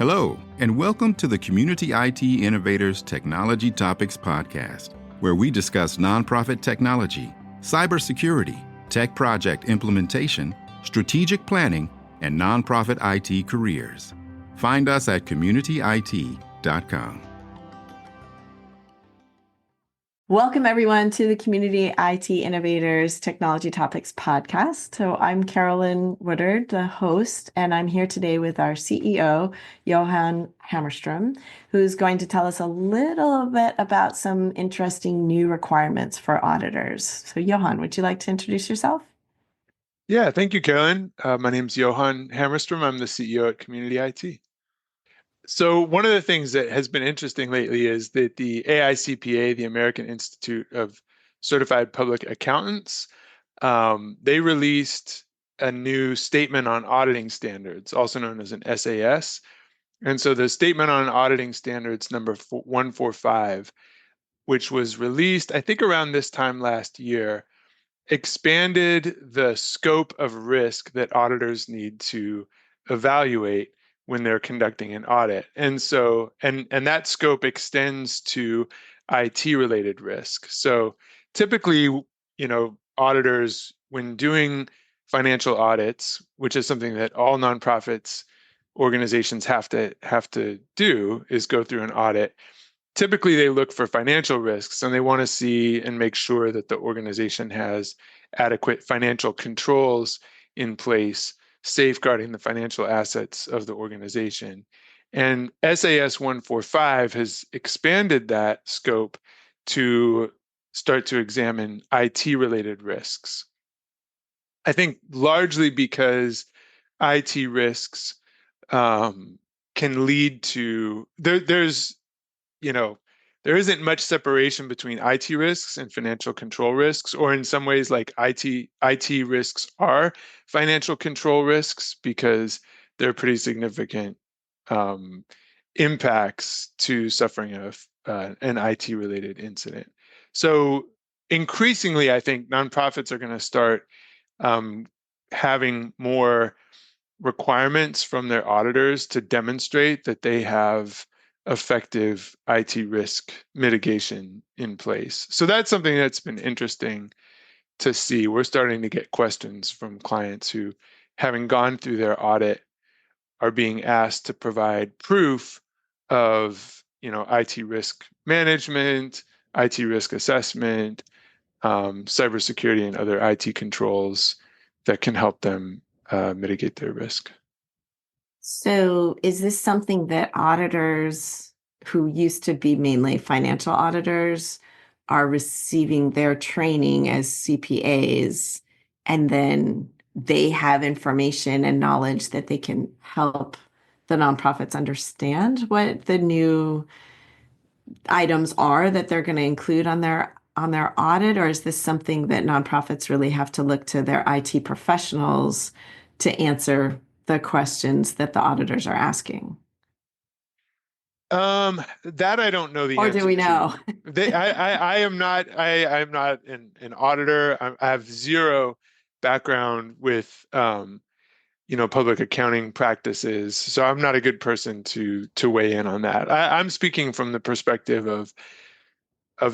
Hello, and welcome to the Community IT Innovators Technology Topics Podcast, where we discuss nonprofit technology, cybersecurity, tech project implementation, strategic planning, and nonprofit IT careers. Find us at communityit.com. Welcome, everyone, to the Community IT Innovators Technology Topics Podcast. So I'm Carolyn Woodard, the host, and I'm here today with our CEO, Johan Hammerstrom, who's going to tell us a little bit about some interesting new requirements for auditors. So Johan, would you like to introduce yourself? Yeah, thank you, Carolyn. My name's Johan Hammerstrom. I'm the CEO at Community IT. So one of the things that has been interesting lately is that the AICPA, the American Institute of Certified Public Accountants, they released a new statement on auditing standards, also known as an SAS. And so the statement on auditing standards number 145, which was released, I think around this time last year, expanded the scope of risk that auditors need to evaluate when they're conducting an audit. And so, and that scope extends to IT-related risk. So typically, auditors, when doing financial audits, which is something that all nonprofits organizations have to do, is go through an audit. Typically, they look for financial risks and they want to see and make sure that the organization has adequate financial controls in place, safeguarding the financial assets of the organization. And SAS 145 has expanded that scope to start to examine IT-related risks. I think largely because IT risks can lead to, there isn't much separation between IT risks and financial control risks, or in some ways, like IT risks are financial control risks because they're pretty significant impacts to suffering an IT-related incident. So increasingly, I think nonprofits are going to start having more requirements from their auditors to demonstrate that they have effective IT risk mitigation in place. So that's something that's been interesting to see. We're starting to get questions from clients who, having gone through their audit, are being asked to provide proof of, IT risk management, IT risk assessment, cybersecurity, and other IT controls that can help them mitigate their risk. So is this something that auditors who used to be mainly financial auditors are receiving their training as CPAs, and then they have information and knowledge that they can help the nonprofits understand what the new items are that they're going to include on their audit? Or is this something that nonprofits really have to look to their IT professionals to answer the questions that the auditors are asking? That I don't know the answer. Or do we know? I'm not an auditor. I have zero background with public accounting practices, so I'm not a good person to weigh in on that. I'm speaking from the perspective of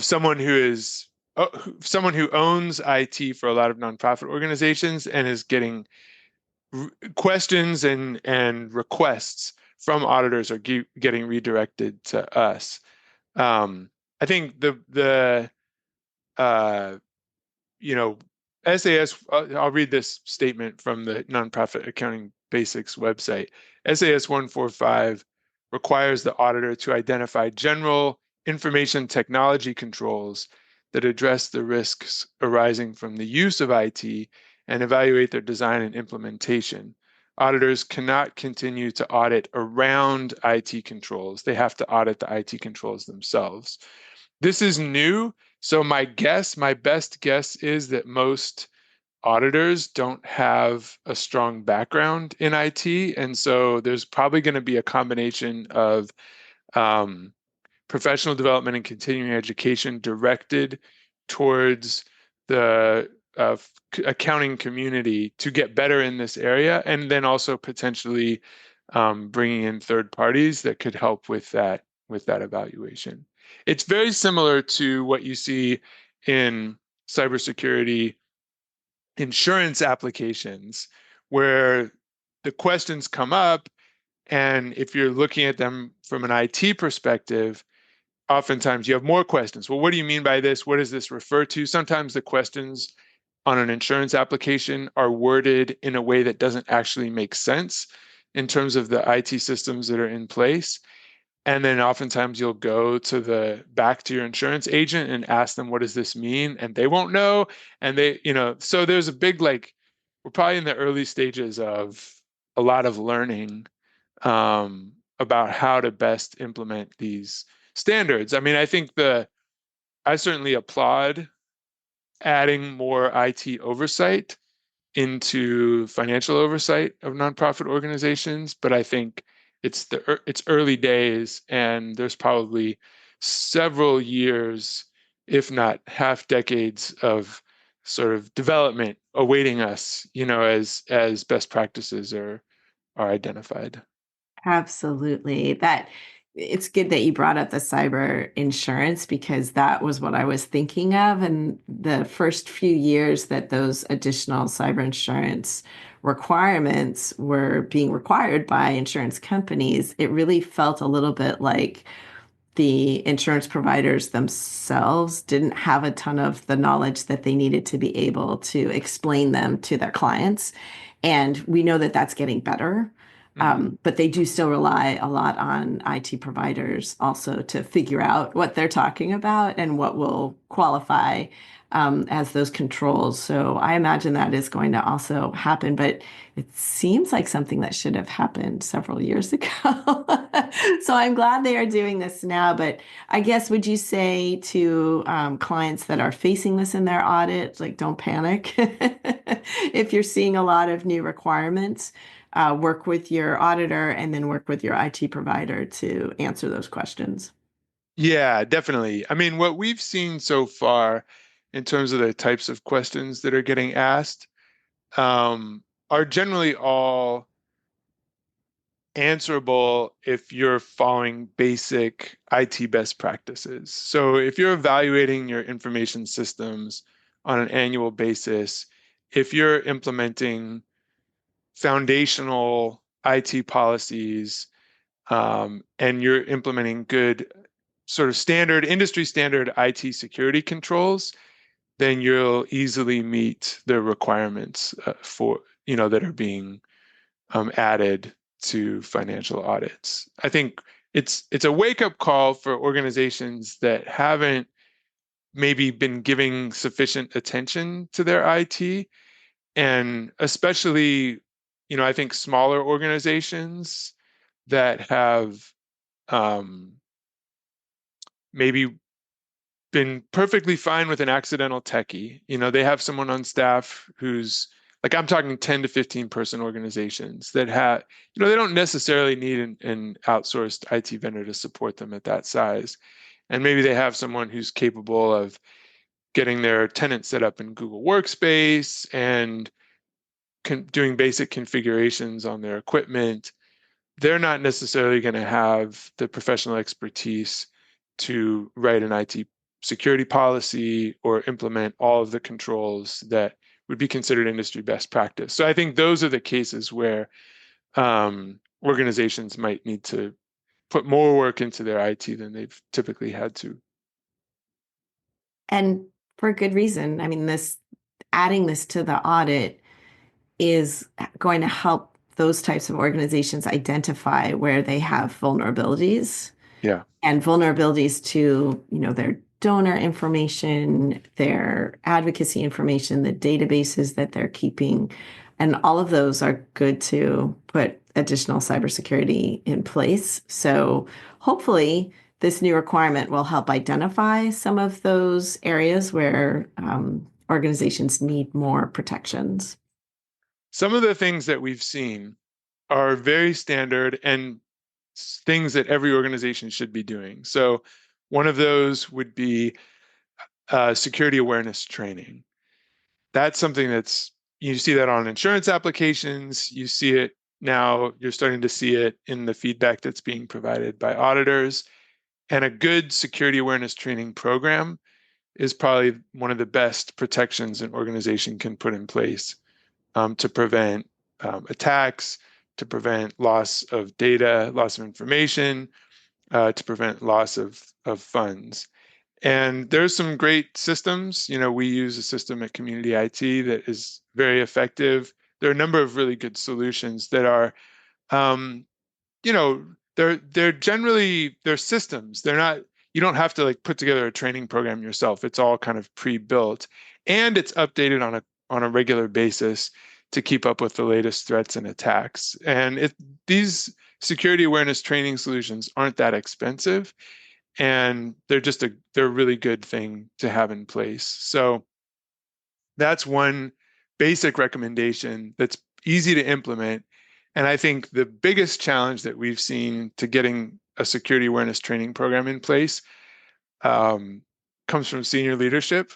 someone who owns IT for a lot of nonprofit organizations and is getting questions and requests from auditors are getting redirected to us. I think the SAS. I'll read this statement from the Nonprofit Accounting Basics website. SAS 145 requires the auditor to identify general information technology controls that address the risks arising from the use of IT and evaluate their design and implementation. Auditors cannot continue to audit around IT controls. They have to audit the IT controls themselves. This is new, so my best guess is that most auditors don't have a strong background in IT, and so there's probably going to be a combination of professional development and continuing education directed towards the accounting community to get better in this area, and then also potentially bringing in third parties that could help with that evaluation. It's very similar to what you see in cybersecurity insurance applications, where the questions come up, and if you're looking at them from an IT perspective, oftentimes you have more questions. Well, what do you mean by this? What does this refer to? Sometimes the questions on an insurance application are worded in a way that doesn't actually make sense in terms of the IT systems that are in place. And then oftentimes you'll go back to your insurance agent and ask them, what does this mean? And they won't know. And so there's a big, we're probably in the early stages of a lot of learning about how to best implement these standards. I mean, I certainly applaud adding more IT oversight into financial oversight of nonprofit organizations, but I think it's early days, and there's probably several years, if not half decades, of sort of development awaiting us, as best practices are identified. Absolutely. It's good that you brought up the cyber insurance, because that was what I was thinking of. And the first few years that those additional cyber insurance requirements were being required by insurance companies, it really felt a little bit like the insurance providers themselves didn't have a ton of the knowledge that they needed to be able to explain them to their clients. And we know that that's getting better. But they do still rely a lot on IT providers also to figure out what they're talking about and what will qualify as those controls. So I imagine that is going to also happen, but it seems like something that should have happened several years ago. So I'm glad they are doing this now. But I guess, would you say to clients that are facing this in their audit, like, don't panic if you're seeing a lot of new requirements? Work with your auditor and then work with your IT provider to answer those questions. Yeah, definitely. I mean, what we've seen so far in terms of the types of questions that are getting asked are generally all answerable if you're following basic IT best practices. So if you're evaluating your information systems on an annual basis, if you're implementing foundational IT policies, and you're implementing good sort of industry standard IT security controls, then you'll easily meet the requirements that are being added to financial audits. I think it's a wake-up call for organizations that haven't maybe been giving sufficient attention to their IT, and especially, I think smaller organizations that have maybe been perfectly fine with an accidental techie. They have someone on staff who's, like, I'm talking 10 to 15 person organizations that have, they don't necessarily need an outsourced IT vendor to support them at that size. And maybe they have someone who's capable of getting their tenant set up in Google Workspace and doing basic configurations on their equipment. They're not necessarily going to have the professional expertise to write an IT security policy or implement all of the controls that would be considered industry best practice. So I think those are the cases where organizations might need to put more work into their IT than they've typically had to. And for good reason. I mean, adding this to the audit is going to help those types of organizations identify where they have vulnerabilities. Yeah. And vulnerabilities to, their donor information, their advocacy information, the databases that they're keeping. And all of those are good to put additional cybersecurity in place. So hopefully this new requirement will help identify some of those areas where organizations need more protections. Some of the things that we've seen are very standard and things that every organization should be doing. So one of those would be security awareness training. That's something you see that on insurance applications. You see it Now you're starting to see it in the feedback that's being provided by auditors. And a good security awareness training program is probably one of the best protections an organization can put in place to prevent attacks, to prevent loss of data, loss of information, to prevent loss of funds. And there's some great systems. We use a system at Community IT that is very effective. There are a number of really good solutions that are, um, you know, they're generally they're systems. They're not. You don't have to like put together a training program yourself. It's all kind of pre-built, and it's updated on a regular basis to keep up with the latest threats and attacks. And these security awareness training solutions aren't that expensive, and they're a really good thing to have in place. So that's one basic recommendation that's easy to implement. And I think the biggest challenge that we've seen to getting a security awareness training program in place comes from senior leadership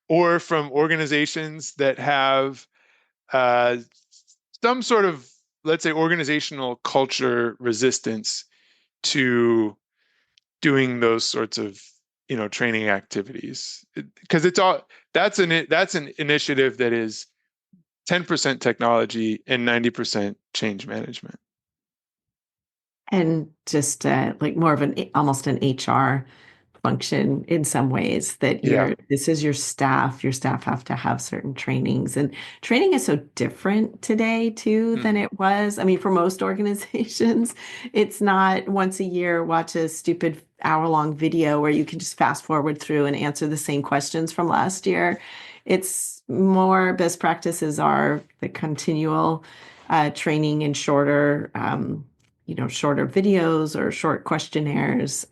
or from organizations that have uh, some sort of, let's say, organizational culture resistance to doing those sorts of training activities, because that's an initiative that is 10% technology and 90% change management. And just like more of almost an HR function in some ways, that this is your staff. Your staff have to have certain trainings, and training is so different today too than it was. I mean, for most organizations, it's not once a year watch a stupid hour-long video where you can just fast forward through and answer the same questions from last year. It's more best practices are the continual training in shorter videos or short questionnaires.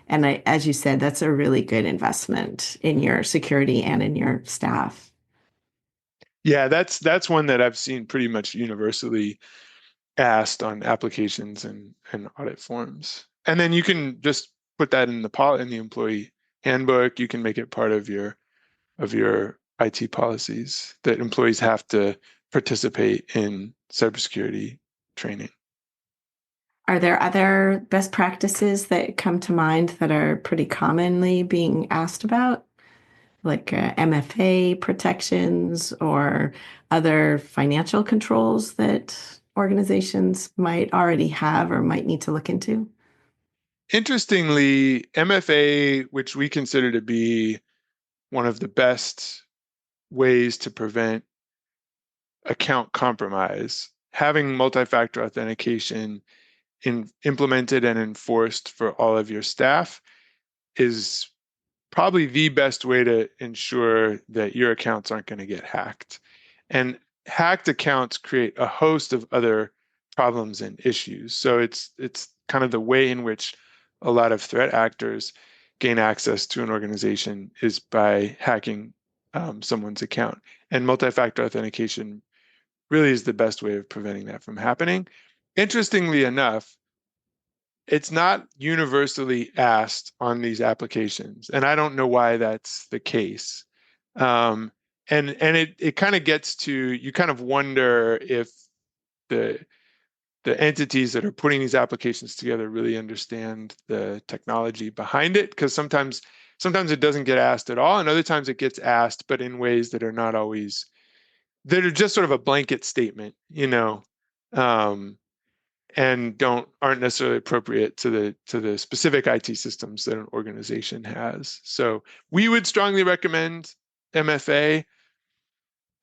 And as you said, that's a really good investment in your security and in your staff. Yeah, that's one that I've seen pretty much universally asked on applications and audit forms. And then you can just put that in the employee handbook. You can make it part of your IT policies that employees have to participate in cybersecurity training. Are there other best practices that come to mind that are pretty commonly being asked about, like MFA protections or other financial controls that organizations might already have or might need to look into? Interestingly, MFA, which we consider to be one of the best ways to prevent account compromise, having multi-factor authentication implemented and enforced for all of your staff is probably the best way to ensure that your accounts aren't going to get hacked. And hacked accounts create a host of other problems and issues. So it's kind of the way in which a lot of threat actors gain access to an organization is by hacking someone's account. And multi-factor authentication really is the best way of preventing that from happening. Interestingly enough, it's not universally asked on these applications, and I don't know why that's the case. And it kind of gets to, you kind of wonder if the entities that are putting these applications together really understand the technology behind it, because sometimes it doesn't get asked at all, and other times it gets asked, but in ways that are not always, that are just sort of a blanket statement, and aren't necessarily appropriate to the specific IT systems that an organization has. So we would strongly recommend MFA,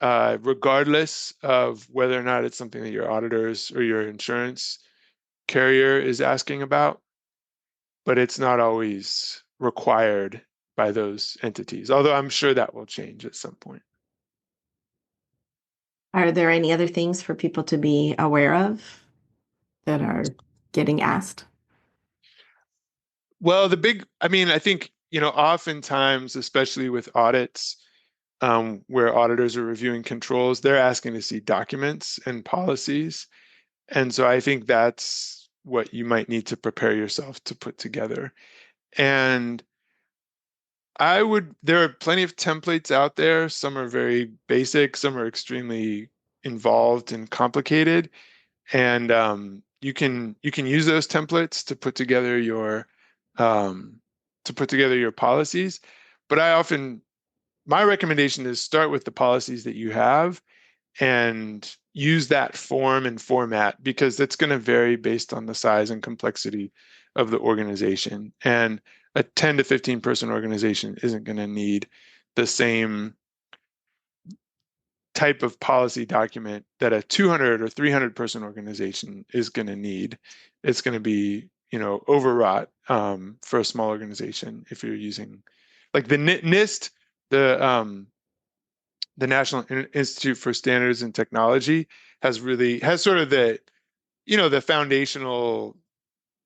regardless of whether or not it's something that your auditors or your insurance carrier is asking about, but it's not always required by those entities, although I'm sure that will change at some point. Are there any other things for people to be aware of that are getting asked? Well, I think, oftentimes, especially with audits, where auditors are reviewing controls, they're asking to see documents and policies. And so I think that's what you might need to prepare yourself to put together. And there are plenty of templates out there. Some are very basic, some are extremely involved and complicated. and you can use those templates to put together your policies. But my recommendation is start with the policies that you have and use that form and format, because it's going to vary based on the size and complexity of the organization. And a 10 to 15 person organization isn't going to need the same type of policy document that a 200 or 300 person organization is going to need. It's going to be, overwrought for a small organization if you're using, like the NIST, the National Institute for Standards and Technology has sort of the foundational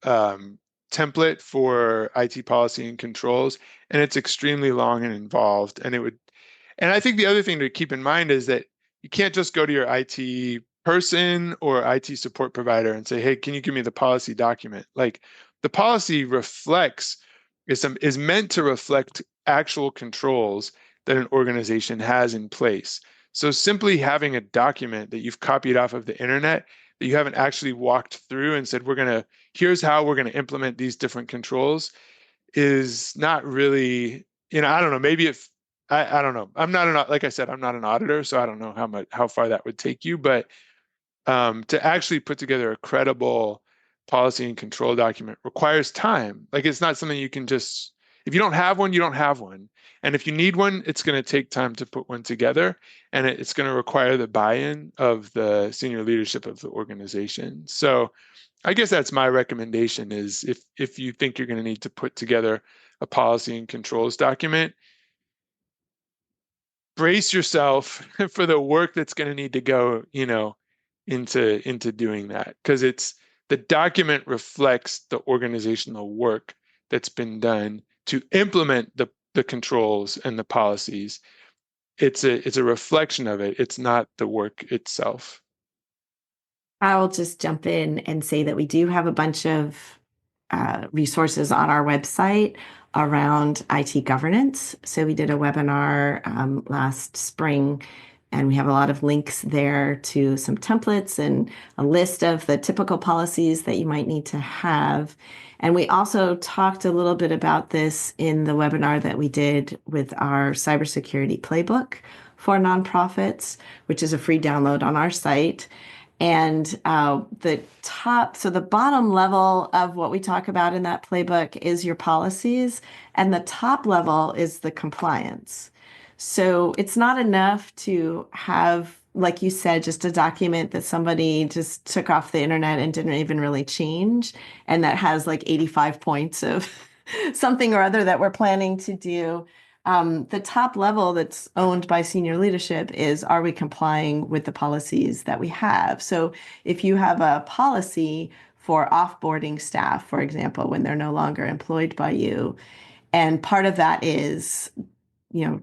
template for IT policy and controls, and it's extremely long and involved. And I think the other thing to keep in mind is that you can't just go to your IT person or IT support provider and say, "Hey, can you give me the policy document?" Like, the policy is meant to reflect actual controls that an organization has in place. So simply having a document that you've copied off of the internet that you haven't actually walked through and said, here's how we're going to implement these different controls, is not really, I don't know, maybe if, I don't know. Like I said, I'm not an auditor, so I don't know how far that would take you, but to actually put together a credible policy and control document requires time. Like, it's not something you can just, if you don't have one, you don't have one. And if you need one, it's going to take time to put one together, and it's going to require the buy-in of the senior leadership of the organization. So I guess that's my recommendation, is if you think you're going to need to put together a policy and controls document, brace yourself for the work that's going to need to go, into doing that, because the document reflects the organizational work that's been done to implement the controls and the policies. It's a reflection of it. It's not the work itself. I'll just jump in and say that we do have a bunch of resources on our website around IT governance. So we did a webinar last spring, and we have a lot of links there to some templates and a list of the typical policies that you might need to have. And we also talked a little bit about this in the webinar that we did with our cybersecurity playbook for nonprofits, which is a free download on our site. And the bottom level of what we talk about in that playbook is your policies, and the top level is the compliance. So it's not enough to have, like you said, just a document that somebody just took off the internet and didn't even really change, and that has like 85 points of something or other that we're planning to do. The top level that's owned by senior leadership is, are we complying with the policies that we have? So if you have a policy for offboarding staff, for example, when they're no longer employed by you, and part of that is,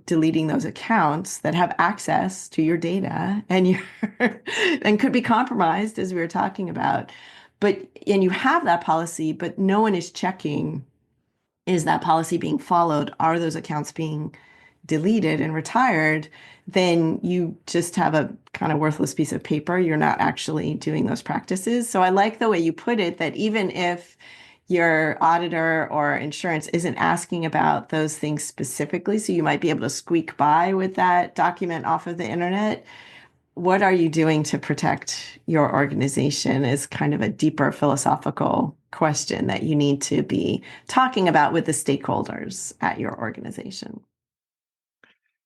deleting those accounts that have access to your data and and could be compromised, as we were talking about, and you have that policy, but no one is checking, is that policy being followed? Are those accounts being deleted and retired? Then you just have a kind of worthless piece of paper. You're not actually doing those practices. So I like the way you put it, that even if your auditor or insurance isn't asking about those things specifically, so you might be able to squeak by with that document off of the internet, what are you doing to protect your organization is kind of a deeper philosophical question that you need to be talking about with the stakeholders at your organization.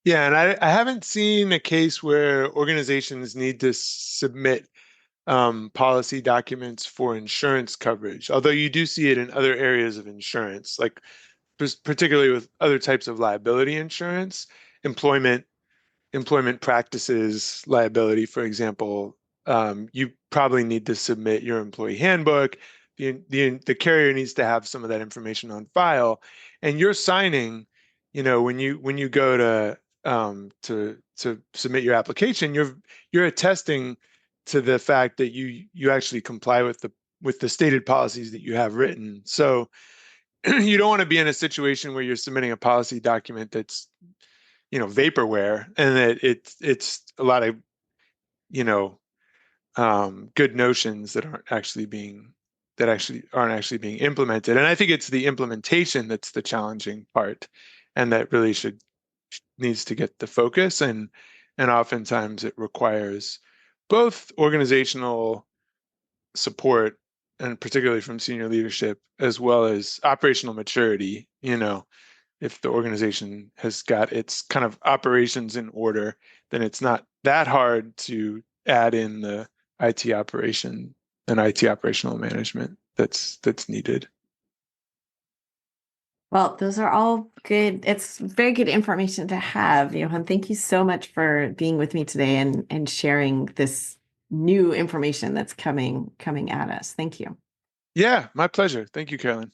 Yeah, and I haven't seen a case where organizations need to submit policy documents for insurance coverage, although you do see it in other areas of insurance, like particularly with other types of liability insurance, employment practices liability, for example. You probably need to submit your employee handbook. The carrier needs to have some of that information on file, and you're signing, when you go to submit your application, you're attesting to the fact that you actually comply with the stated policies that you have written. So you don't want to be in a situation where you're submitting a policy document that's vaporware, and that it's a lot of good notions that aren't actually being implemented. And I think it's the implementation that's the challenging part, and that really needs to get the focus. And oftentimes it requires both organizational support, and particularly from senior leadership, as well as operational maturity. If the organization has got its kind of operations in order, then it's not that hard to add in the IT operation and IT operational management that's needed. Well, those are all good. It's very good information to have, Johan. Thank you so much for being with me today and sharing this new information that's coming at us. Thank you. Yeah, my pleasure. Thank you, Carolyn.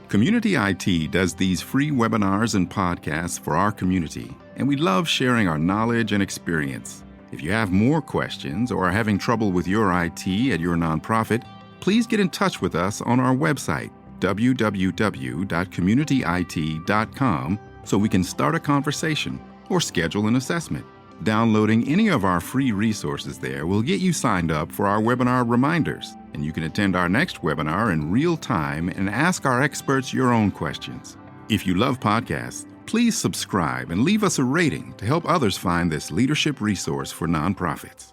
Community IT does these free webinars and podcasts for our community, and we love sharing our knowledge and experience. If you have more questions or are having trouble with your IT at your nonprofit, please get in touch with us on our website, www.communityit.com, so we can start a conversation or schedule an assessment. Downloading any of our free resources there will get you signed up for our webinar reminders, and you can attend our next webinar in real time and ask our experts your own questions. If you love podcasts, please subscribe and leave us a rating to help others find this leadership resource for nonprofits.